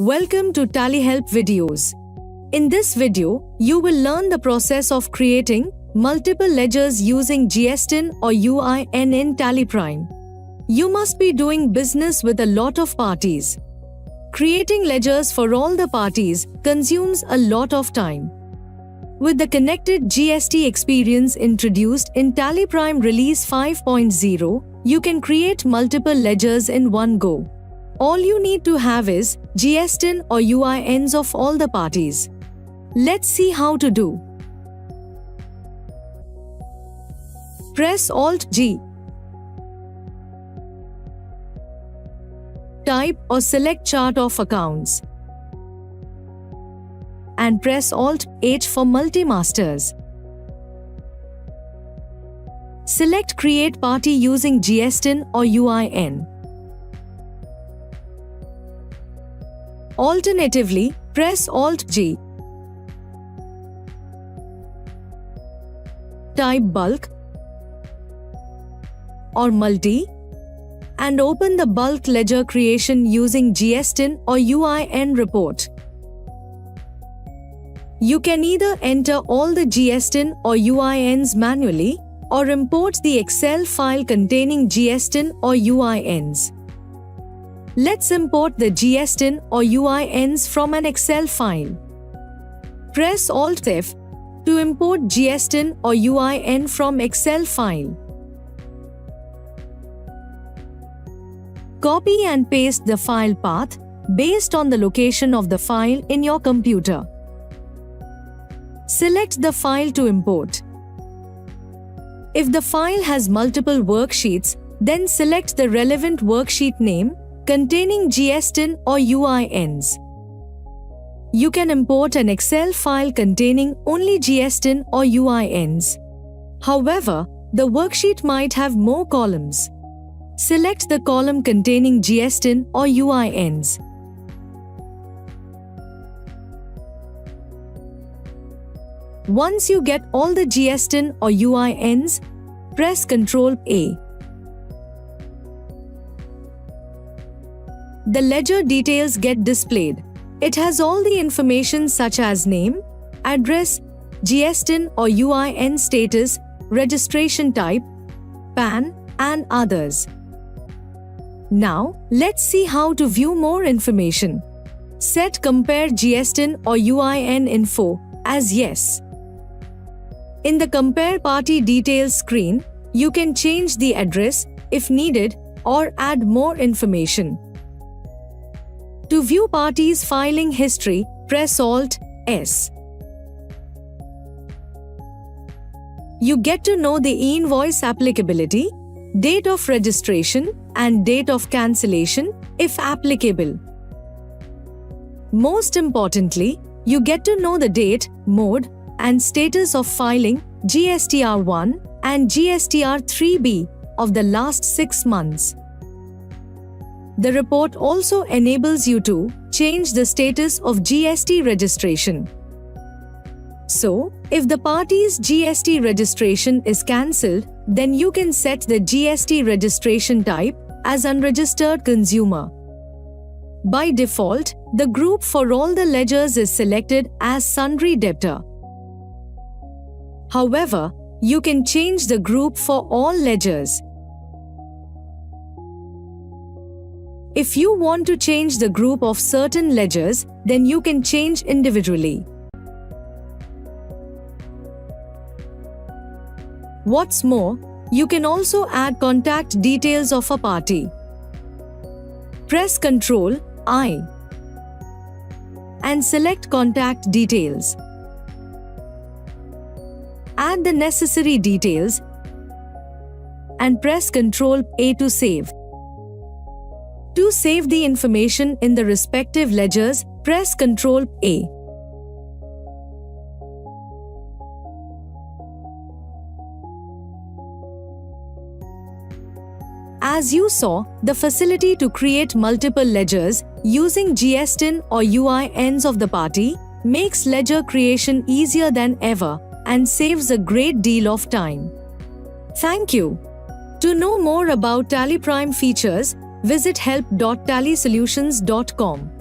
Welcome to TallyHelp videos. In this video, you will learn the process of creating multiple ledgers using GSTIN or UIN in TallyPrime. You must be doing business with a lot of parties. Creating ledgers for all the parties consumes a lot of time. With the connected GST experience introduced in TallyPrime Release 5.0, you can create multiple ledgers in one go. All you need to have is GSTIN or UINs of all the parties. Let's see how to do. Press Alt-G. Type or select Chart of Accounts. And press Alt-H for Multi-Masters. Select Create Party using GSTIN or UIN. Alternatively, press Alt-G. Type Bulk or Multi and open the bulk ledger creation using GSTIN or UIN report. You can either enter all the GSTIN or UINs manually or import the Excel file containing GSTIN or UINs. Let's import the GSTIN or UINs from an Excel file. Press Alt-F to import GSTIN or UIN from Excel file. Copy and paste the file path based on the location of the file in your computer. Select the file to import. If the file has multiple worksheets, then select the relevant worksheet name containing GSTIN or UINs. You can import an Excel file containing only GSTIN or UINs. However, the worksheet might have more columns. Select the column containing GSTIN or UINs. Once you get all the GSTIN or UINs, press Ctrl-A. The ledger details get displayed. It has all the information such as name, address, GSTIN or UIN status, registration type, PAN, and others. Now, let's see how to view more information. Set Compare GSTIN or UIN info as Yes. In the Compare Party Details screen, you can change the address if needed or add more information. To view parties' filing history, press Alt-S. You get to know the e-invoice applicability, date of registration, and date of cancellation, if applicable. Most importantly, you get to know the date, mode, and status of filing GSTR1 and GSTR3B of the last 6 months. The report also enables you to change the status of GST registration. So, if the party's GST registration is cancelled, then you can set the GST registration type as Unregistered Consumer. By default, the group for all the ledgers is selected as Sundry Debtor. However, you can change the group for all ledgers. If you want to change the group of certain ledgers, then you can change individually. What's more, you can also add contact details of a party. Press Ctrl-I and select Contact Details. Add the necessary details and press Ctrl-A to save. To save the information in the respective ledgers, press Ctrl-A. As you saw, the facility to create multiple ledgers using GSTIN or UINs of the party makes ledger creation easier than ever and saves a great deal of time. Thank you. To know more about TallyPrime features, visit help.tallysolutions.com.